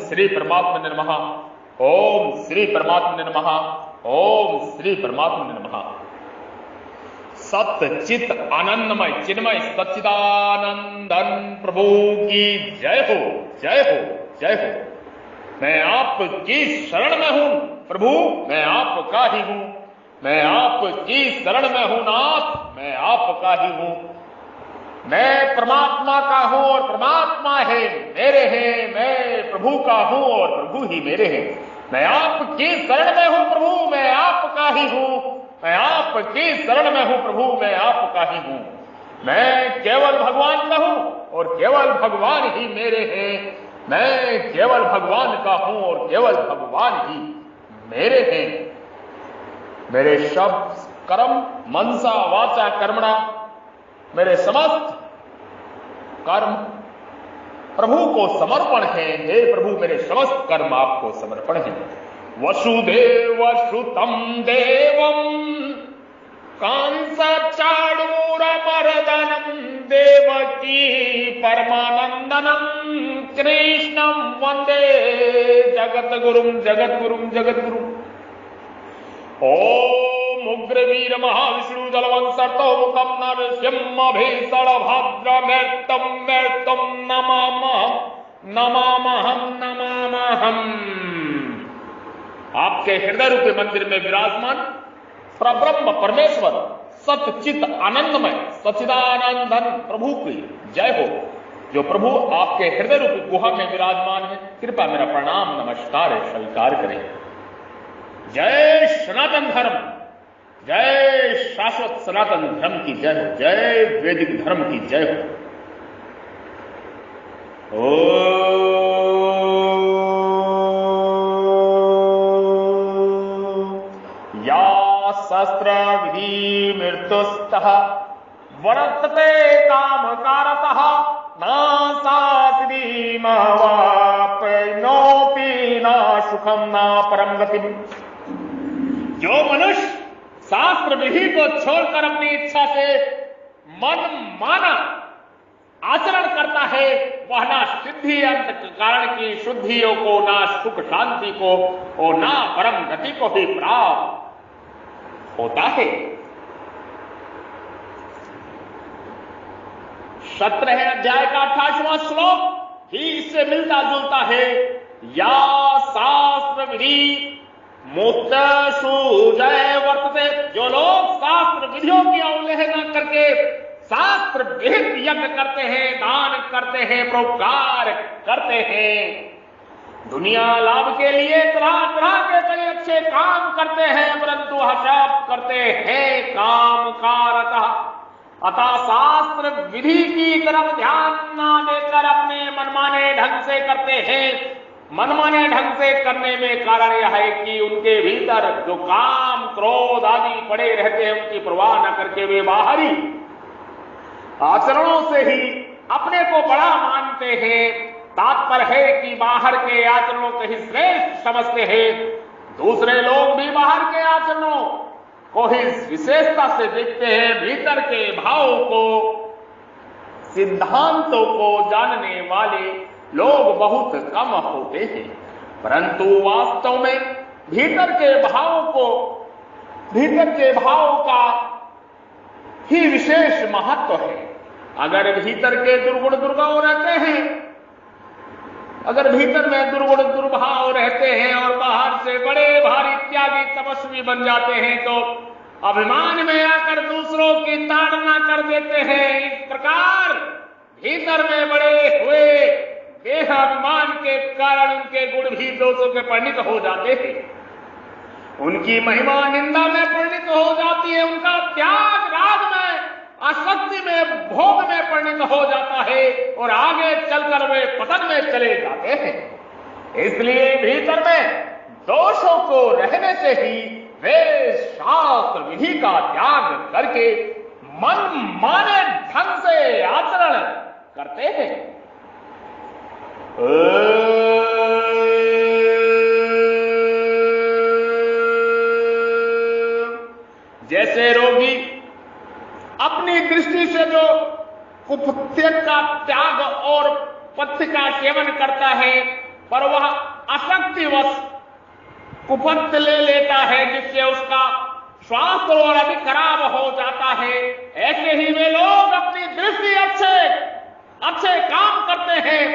श्री परमात्मने नमः। ओम श्री परमात्मने नमः। ओम श्री परमात्मने नमः। सत्य चित आनंदमय चिन्मय सच्चिदानंदन प्रभु की जय हो, जय हो, जय हो। मैं आपकी शरण में हूं प्रभु, मैं आपका ही हूं। मैं आपकी शरण में हूं नाथ, मैं आपका ही हूं। मैं परमात्मा का हूं और परमात्मा है मेरे हैं। मैं प्रभु का हूं और प्रभु ही मेरे हैं। मैं आपकी शरण में हूं प्रभु, मैं आपका ही हूं। मैं आपकी शरण में हूं प्रभु, मैं आपका ही हूं। मैं केवल भगवान का हूं और केवल भगवान ही मेरे हैं। मैं केवल भगवान का हूं और केवल भगवान ही मेरे हैं। मेरे शब्द कर्म मनसा वाचा कर्मणा, मेरे समस्त कर्म प्रभु को समर्पण है। हे प्रभु मेरे समस्त कर्म आपको समर्पण है। वसुदेव श्रुतम देवम कंस चाणूरमर्दनम देवकी परमानंदनम कृष्णम वंदे जगद्गुरुम जगद्गुरुम जगद्गुरुम। ओम उग्रवीर महाविष्णु जलवंशर्तो मुखम नरसिंहभीषण भद्रमेत्तम मेत्तम नमामहं नमामहं नमामहं। आपके हृदय रूपी मंदिर में विराजमान परब्रह्म परमेश्वर सच्चित आनंदमय सच्चिदानंदन प्रभु की जय हो। जो प्रभु आपके हृदय रूपी गुहा में विराजमान है, कृपया मेरा प्रणाम नमस्कार स्वीकार करें। जय सनातन धर्म, जय शाश्वत सनातन धर्म की जय हो, जय वैदिक धर्म की जय हो। या शस्त्र विधि मृत्युस्तः वर्तते कामकारतः नासास्ति महवाप्नोति न सुखम न परम गतिम। जो मनुष्य शास्त्र विधि को छोड़कर अपनी इच्छा से मन माना आचरण करता है, वह ना सिद्धि अंत कारण की शुद्धियों को, ना सुख शांति को और ना परम गति को भी प्राप्त होता है। 17 अध्याय का 28वां श्लोक ही इससे मिलता जुलता है। या शास्त्र विधि मुक्त सुजय वर्तते। जो लोग शास्त्र विधियों की अवहेलना करके शास्त्र विहित यज्ञ करते हैं, दान करते हैं, परोपकार करते हैं, दुनिया लाभ के लिए तरह तरह के कई अच्छे काम करते हैं, परंतु वह सब करते हैं काम कारतः। अतः शास्त्र विधि की तरफ ध्यान न देकर अपने मनमाने ढंग से करते हैं। मनमाने ढंग से करने में कारण यह है कि उनके भीतर जो काम क्रोध आदि पड़े रहते हैं, उनकी परवाह न करके वे बाहरी आचरणों से ही अपने को बड़ा मानते हैं। तात्पर्य है कि बाहर के आचरणों को ही श्रेष्ठ समझते हैं। दूसरे लोग भी बाहर के आचरणों को ही विशेषता से देखते हैं। भीतर के भाव को, सिद्धांतों को जानने वाले लोग बहुत कम होते हैं, परंतु वास्तव में भीतर के भाव का ही विशेष महत्व है। अगर भीतर के दुर्गुण दुर्भाव रहते हैं, अगर भीतर में दुर्गुण दुर्भाव रहते हैं और बाहर से बड़े भारी त्यागी तपस्वी बन जाते हैं, तो अभिमान में आकर दूसरों की ताड़ना कर देते हैं। इस प्रकार भीतर में बड़े हुए देहाभिमान के कारण उनके गुण भी दोषों में परिणत हो जाते हैं, उनकी महिमा निंदा में परिणत हो जाती है, उनका त्याग राग में, आसक्ति में, भोग में परिणत हो जाता है और आगे चलकर वे पतन में चले जाते हैं। इसलिए भीतर में दोषों को रहने से ही वे शास्त्र विधि का त्याग करके मन माने ढंग से आचरण करते हैं। जैसे रोगी अपनी दृष्टि से जो कुपथ्य का त्याग और पथ्य का सेवन करता है, पर वह आसक्तिवश कुपथ्य ले लेता है जिससे उसका स्वास्थ्य और अधिक खराब हो जाता है, ऐसे ही वे लोग अपनी दृष्टि अच्छे काम करते हैं,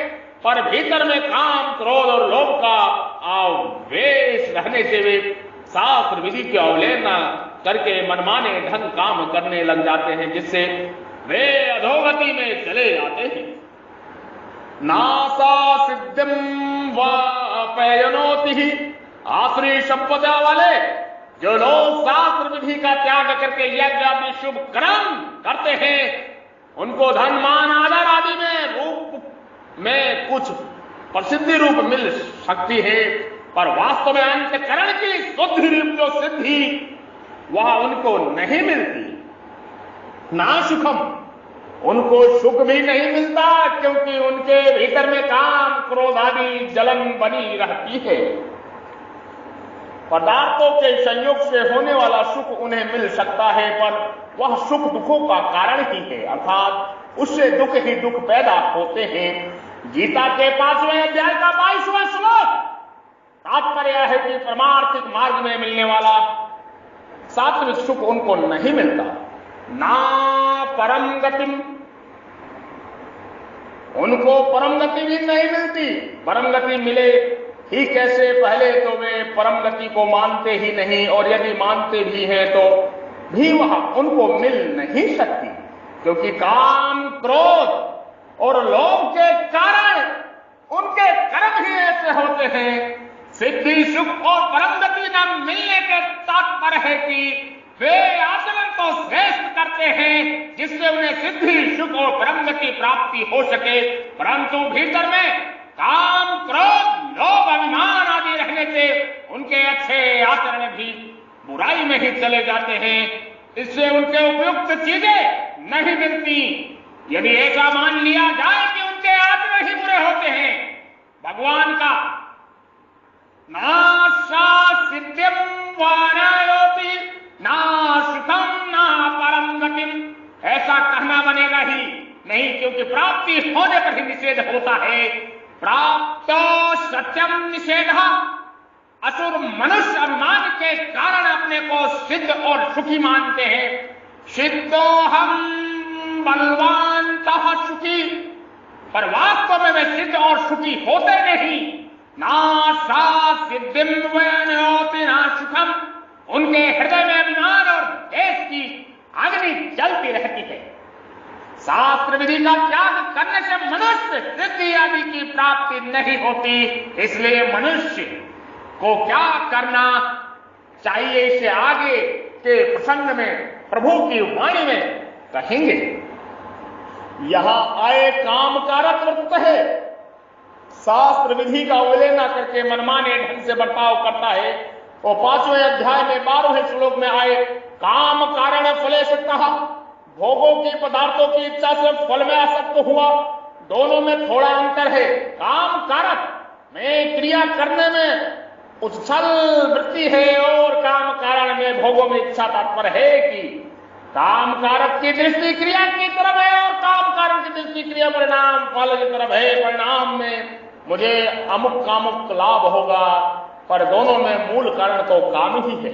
पर भीतर में काम, क्रोध और लोभ का आवेश रहने से वे शास्त्र विधि की अवहेलना करके मनमाने ढंग काम करने लग जाते हैं, जिससे वे अधोगति में चले जाते हैं। नासा सिद्धिम वापयनोति, आसुरी संपदा वाले जो लोग शास्त्र विधि का त्याग करके यज्ञ आदि शुभ कर्म करते हैं, उनको धन मान आदर आदि में रूप में कुछ प्रसिद्धि रूप मिल सकती है, पर वास्तव में अंतकरण की शुद्धि रूप जो सिद्धि वह उनको नहीं मिलती। ना सुखम, उनको सुख भी नहीं मिलता, क्योंकि उनके भीतर में काम, क्रोध आदि जलन बनी रहती है। पदार्थों के संयोग से होने वाला सुख उन्हें मिल सकता है, पर वह सुख दुखों का कारण ही है, अर्थात उससे दुख ही दुख पैदा होते हैं। गीता के 5वें अध्याय का 22वां श्लोक तात्पर्य है कि परमार्थिक मार्ग में मिलने वाला सात्विक सुख उनको नहीं मिलता। ना परम गतिम, उनको परम गति भी नहीं मिलती। परम गति मिले ही कैसे, पहले तो वे परम गति को मानते ही नहीं, और यदि मानते भी हैं तो भी वह उनको मिल नहीं सकती, क्योंकि काम, क्रोध और लोभ के कारण उनके कर्म ही ऐसे होते हैं। सिद्धि, सुख और परम गति न मिलने के तात्पर्य है कि वे आचरण को श्रेष्ठ करते हैं जिससे उन्हें सिद्धि, सुख और परम गति प्राप्ति हो सके, परंतु भीतर में काम, क्रोध, लोभ, अभिमान आदि रहने से उनके अच्छे आचरण भी बुराई में ही चले जाते हैं। इससे उनके उपयुक्त चीजें नहीं मिलती। यदि ऐसा मान लिया जाए कि उनके आचरण ही बुरे होते हैं, भगवान का ना सिद्धिम वानायोति ना सुखम ना परम गतिम, ऐसा कहना बनेगा ही नहीं, क्योंकि प्राप्ति होने पर ही निषेध होता है। प्राप्त सत्यम निषेध, असुर मनुष्य अभिमान के कारण अपने को सिद्ध और सुखी मानते हैं। सिद्धो हम बलवानतः सुखी, पर वास्तव में वे सिद्ध और सुखी होते नहीं। ना सा सिद्धिम वैनयोति ना सुखम, उनके हृदय में अभिमान और देश की अग्नि जलती रहती है। शास्त्र विधि का त्याग करने से मनुष्य सिद्धि आदि की प्राप्ति नहीं होती। इसलिए मनुष्य को क्या करना चाहिए, इसे आगे के प्रसंग में प्रभु की वाणी में कहेंगे। यहां आए काम कारक वृत्त है, शास्त्र विधि का अवहेलना करके मनमाने ढंग से बर्ताव करता है। और 5वें अध्याय में 12वें श्लोक में आए काम कारण फले सकता, भोगों की पदार्थों की इच्छा से फल में आसक्त हुआ। दोनों में थोड़ा अंतर है। काम कारक में क्रिया करने में उच्छल वृत्ति है, और काम कारण में भोगों में इच्छा। तात्पर्य है कि काम कारक की दृष्टि क्रिया की तरफ है और काम कारण की दृष्टि क्रिया परिणाम फल की तरफ है। परिणाम में मुझे अमुक कामुक लाभ होगा, पर दोनों में मूल कारण तो काम ही है।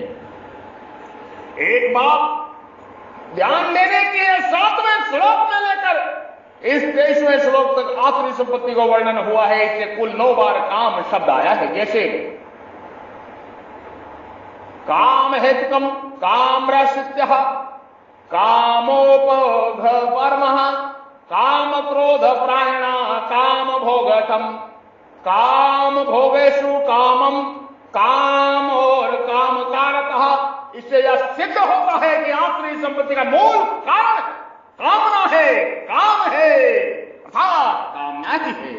एक बात ध्यान देने की है, 7वें श्लोक में लेकर इस 23वें श्लोक तक आसुरी संपत्ति को वर्णन हुआ है। इससे कुल 9 बार काम शब्द आया है। जैसे काम हेतुकम, काम रसित्य, कामोपघ परम, क्रोध प्राणा काम भोगतम, काम भोगेषु कामम, काम और काम कारकः। इससे यह सिद्ध होता है कि आसुरी संपत्ति का मूल कारण कामना है, काम है, अर्थात कामना ही है।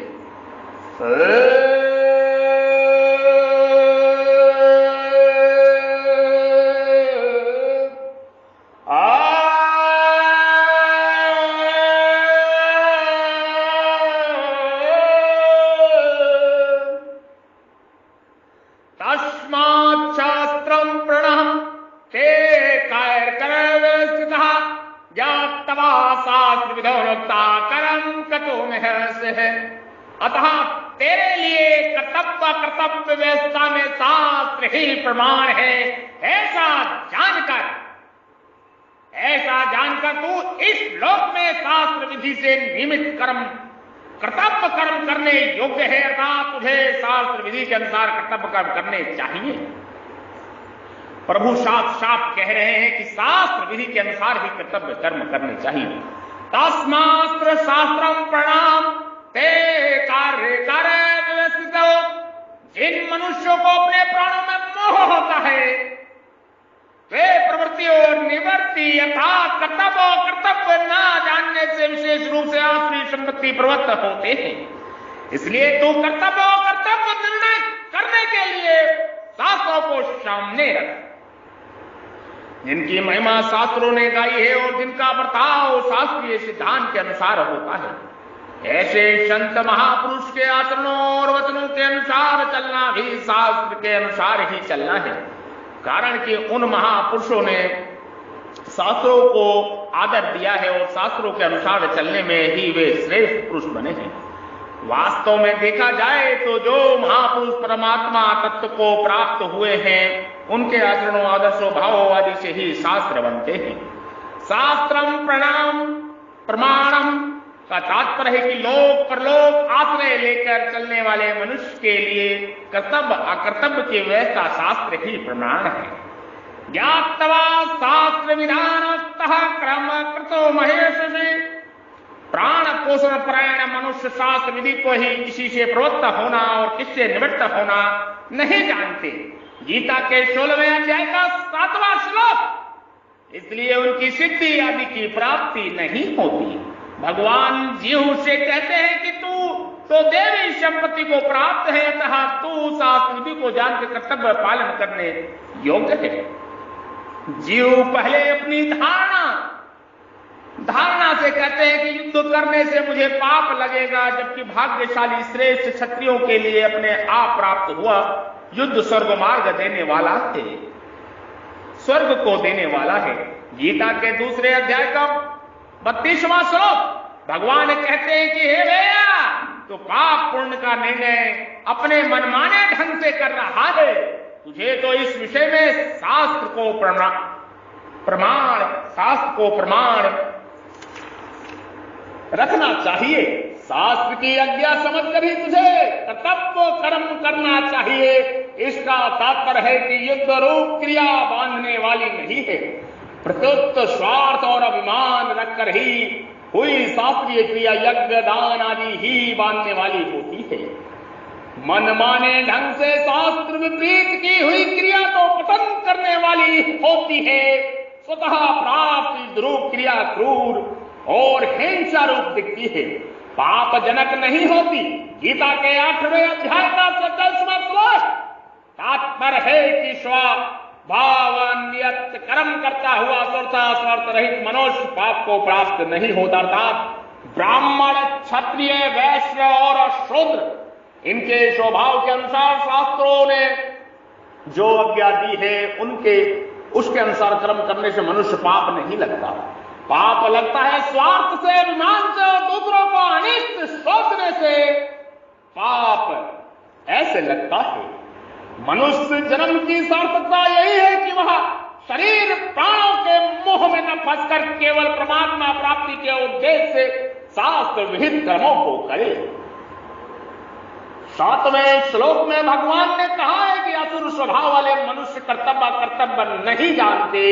तस्मात् शास्त्रं प्रणः ते कैर्करव्यवस्थितः ज्ञात्वा शास्त्रविधोक्ता करम कतुमिहर्षिः। अतः तेरे लिए कर्तव्य व्यवस्था में शास्त्र ही प्रमाण है, ऐसा जानकर तू इस लोक में शास्त्र विधि से नियमित कर्तव्य कर्म करने योग्य है, अर्थात तुझे शास्त्र विधि के अनुसार कर्तव्य कर्म करने चाहिए। प्रभु साफ कह रहे हैं कि शास्त्र विधि के अनुसार ही कर्तव्य कर्म करने चाहिए। तस्मास्त्र शास्त्रम प्रणाम ते कार्य व्यवस्थित। जिन मनुष्यों को अपने प्राणों में मोह होता है वे प्रवृत्ति और निवृत्ति अर्थात कर्तव्य और कर्तव्य न जानने से विशेष रूप से आसुरी संपत्ति प्रवृत्त होते हैं। इसलिए तू कर्तव्य और कर्तव्य निर्णय करने के लिए शास्त्रों को सामने रख। जिनकी महिमा शास्त्रों ने गाई है और जिनका बर्ताव शास्त्रीय सिद्धांत के अनुसार होता है, ऐसे संत महापुरुष के आचरणों और वचनों के अनुसार चलना भी शास्त्र के अनुसार ही चलना है। कारण कि उन महापुरुषों ने शास्त्रों को आदर दिया है और शास्त्रों के अनुसार चलने में ही वे श्रेष्ठ पुरुष बने हैं। वास्तव में देखा जाए तो जो महापुरुष परमात्मा तत्व को प्राप्त हुए हैं उनके आचरणों आदर्शों भावों आदि से ही शास्त्र बनते हैं। शास्त्रम प्रमाणम का तात्पर्य है कि लोक परलोक आश्रय लेकर चलने वाले मनुष्य के लिए कर्तव्य अकर्तव्य की व्यवस्था शास्त्र ही प्रमाण है। ज्ञात्वा शास्त्र विधानतः क्रम कृतो महेश से प्राण पोषण परायण मनुष्य शास्त्र विधि को ही किसी से प्रवृत्त होना और किससे निवृत्त होना नहीं जानते। गीता के 16वें अध्याय का 7वां श्लोक। इसलिए उनकी सिद्धि आदि की प्राप्ति नहीं होती। भगवान जीव से कहते हैं कि तू तो देवी संपत्ति को प्राप्त है, अतः तू शास्त्र विधि को जानकर कर्तव्य पालन करने योग्य है। जीव पहले अपनी धारणा से कहते हैं कि युद्ध करने से मुझे पाप लगेगा, जबकि भाग्यशाली श्रेष्ठ क्षत्रियों के लिए अपने आप प्राप्त हुआ युद्ध स्वर्ग मार्ग देने वाला है, स्वर्ग को देने वाला है। गीता के 2 अध्याय का 32वां श्लोक भगवान कहते हैं कि हे भैया, तो पाप पुण्य का निर्णय अपने मनमाने ढंग से कर रहा है। तुझे तो इस विषय में शास्त्र को प्रमाण रखना चाहिए। शास्त्र की आज्ञा समझकर ही तुझे कर्तव्य कर्म करना चाहिए। इसका तात्पर्य है कि युद्ध रूप क्रिया बांधने वाली नहीं है, प्रकृत स्वार्थ और अभिमान रखकर ही हुई शास्त्रीय क्रिया यज्ञ दान आदि ही बांधने वाली होती है। मनमाने ढंग से शास्त्र विपरीत की हुई क्रिया तो पतन करने वाली होती है। स्वतः प्राप्त रूप क्रिया क्रूर और हिंसा रूप दिखती है, पाप जनक नहीं होती। गीता के 8वें अध्याय का 27वां श्लोक तात्पर्य है कि भावान्वित कर्म करता हुआ स्वार्थ रहित मनुष्य पाप को प्राप्त नहीं होता। अर्थात ब्राह्मण, क्षत्रिय, वैश्य और शूद्र इनके स्वभाव के अनुसार शास्त्रों ने जो आज्ञा दी है उसके अनुसार कर्म करने से मनुष्य पाप नहीं लगता। पाप लगता है स्वार्थ से, अभिमान से और दूसरों को अनिष्ट सोचने से पाप ऐसे लगता है। मनुष्य जन्म की सार्थकता यही है कि वह शरीर प्राणों के मोह में न फंसकर केवल परमात्मा प्राप्ति के उद्देश्य से शास्त्र विहित कर्मों को करे। 7वें श्लोक में भगवान ने कहा है कि असुर स्वभाव वाले मनुष्य कर्तव्य नहीं जानते।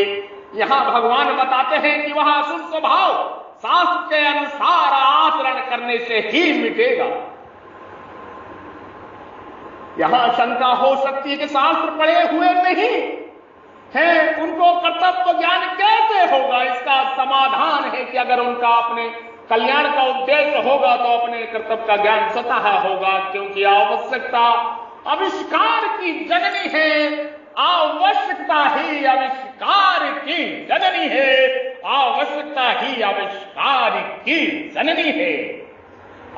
यहां भगवान बताते हैं कि वह असुर स्वभाव शास्त्र के अनुसार आचरण करने से ही मिटेगा। यहां शंका हो सकती है कि शास्त्र पढ़े हुए नहीं है, उनको कर्तव्य ज्ञान कैसे होगा? इसका समाधान है कि अगर उनका अपने कल्याण का उद्देश्य होगा तो अपने कर्तव्य का ज्ञान स्वतः होगा, क्योंकि आवश्यकता आविष्कार की जननी है। आवश्यकता ही आविष्कार की जननी है। आवश्यकता ही आविष्कार की जननी है।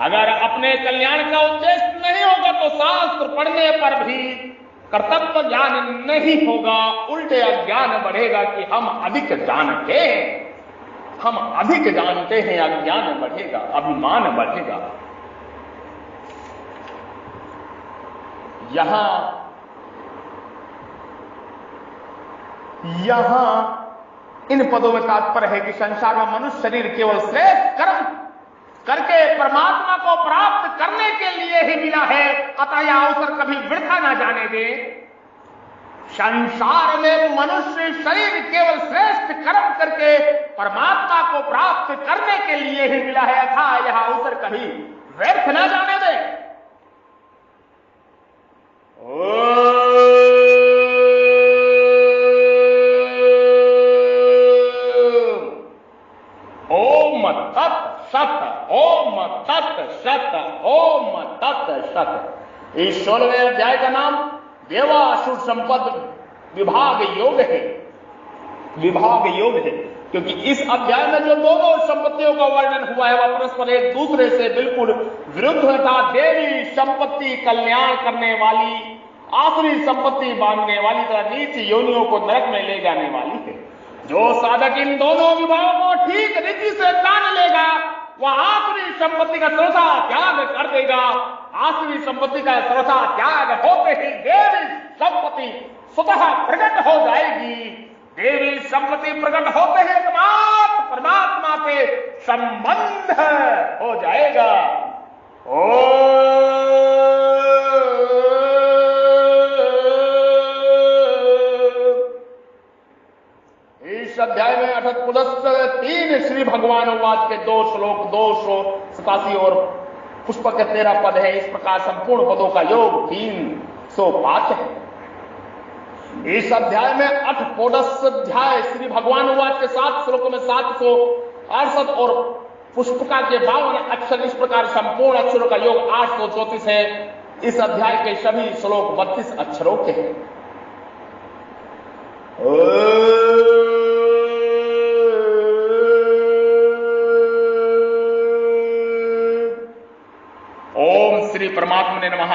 अगर अपने कल्याण का उद्देश्य नहीं होगा तो शास्त्र पढ़ने पर भी कर्तव्य ज्ञान नहीं होगा, उल्टे अज्ञान बढ़ेगा कि हम अधिक जानते हैं, हम अधिक जानते हैं, अज्ञान बढ़ेगा, अभिमान बढ़ेगा। यहां इन पदों में तात्पर्य है कि संसार में मनुष्य शरीर केवल श्रेष्ठ कर्म करके परमात्मा को प्राप्त करने के लिए ही मिला है, अतः यह अवसर कभी वृथा ना जाने दे। संसार में मनुष्य शरीर केवल श्रेष्ठ कर्म करके परमात्मा को प्राप्त करने के लिए ही मिला है, अतः यह अवसर कभी व्यर्थ ना जाने दे। ओम तत् सत, ओम तत् सत, ओम तत् सत। इस 16वें अध्याय का नाम देवासुर संपद विभाग योग है। विभाग योग है क्योंकि इस अध्याय में जो दोनों संपत्तियों का वर्णन हुआ है वह परस्पर एक दूसरे से बिल्कुल विरुद्ध था। देवी संपत्ति कल्याण करने वाली, आसुरी संपत्ति बांधने वाली तथा नीच योनियों को नरक में ले जाने वाली है। जो साधक इन दोनों विभागों को ठीक रीति से जान लेगा वह आसुरी संपत्ति का सर्वथा त्याग कर देगा। आसुरी संपत्ति का सर्वथा त्याग होते ही देवी संपत्ति स्वतः प्रकट हो जाएगी। देवी संपत्ति प्रकट होते ही एकमात्र परमात्मा के संबंध हो जाएगा। इस अध्याय में 3 श्री भगवान वाद के 2 श्लोक 287 और पुष्पक के 13 पद है। इस प्रकार संपूर्ण पदों का योग 305 है। इस अध्याय में 8 अध्याय श्री भगवान वाद के 7 श्लोकों में 768 और पुष्पका के 52 अक्षर, इस प्रकार संपूर्ण अक्षरों का योग 834 है। इस अध्याय के सभी श्लोक 32 अक्षरों के हैं। ओम श्री परमात्मने नमः।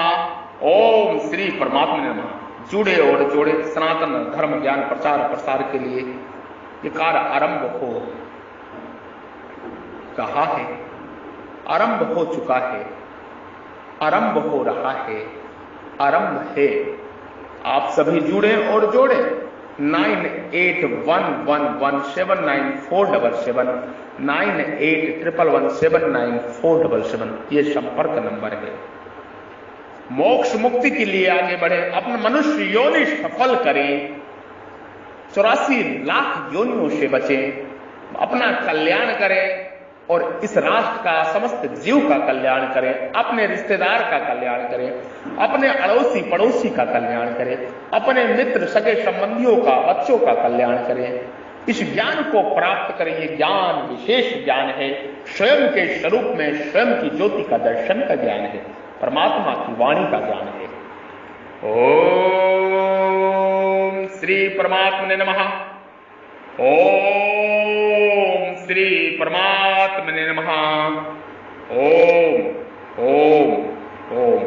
ओम श्री परमात्मने नमः। जुड़े और जोड़े सनातन धर्म ज्ञान प्रचार प्रसार के लिए ये कार्य आरंभ हो कहा है, आरंभ हो चुका है, आरंभ हो रहा है, आरंभ है। आप सभी जुड़े और जोड़े 9811179477 9811179477 ये संपर्क नंबर है। मोक्ष मुक्ति के लिए आगे बढ़े, अपने मनुष्य योनि सफल करें, 84 लाख योनियों से बचें, अपना कल्याण करें और इस राष्ट्र का समस्त जीव का कल्याण करें, अपने रिश्तेदार का कल्याण करें, अपने अड़ोसी पड़ोसी का कल्याण करें, अपने मित्र सगे संबंधियों का, बच्चों का कल्याण करें। इस ज्ञान को प्राप्त करें। ये ज्ञान विशेष ज्ञान है, स्वयं के स्वरूप में स्वयं की ज्योति का दर्शन का ज्ञान है, परमात्मा की वाणी का ज्ञान है। ओम श्री परमात्मने नमः। ओम श्री परमात्मने नमः। ओम ओम ओम।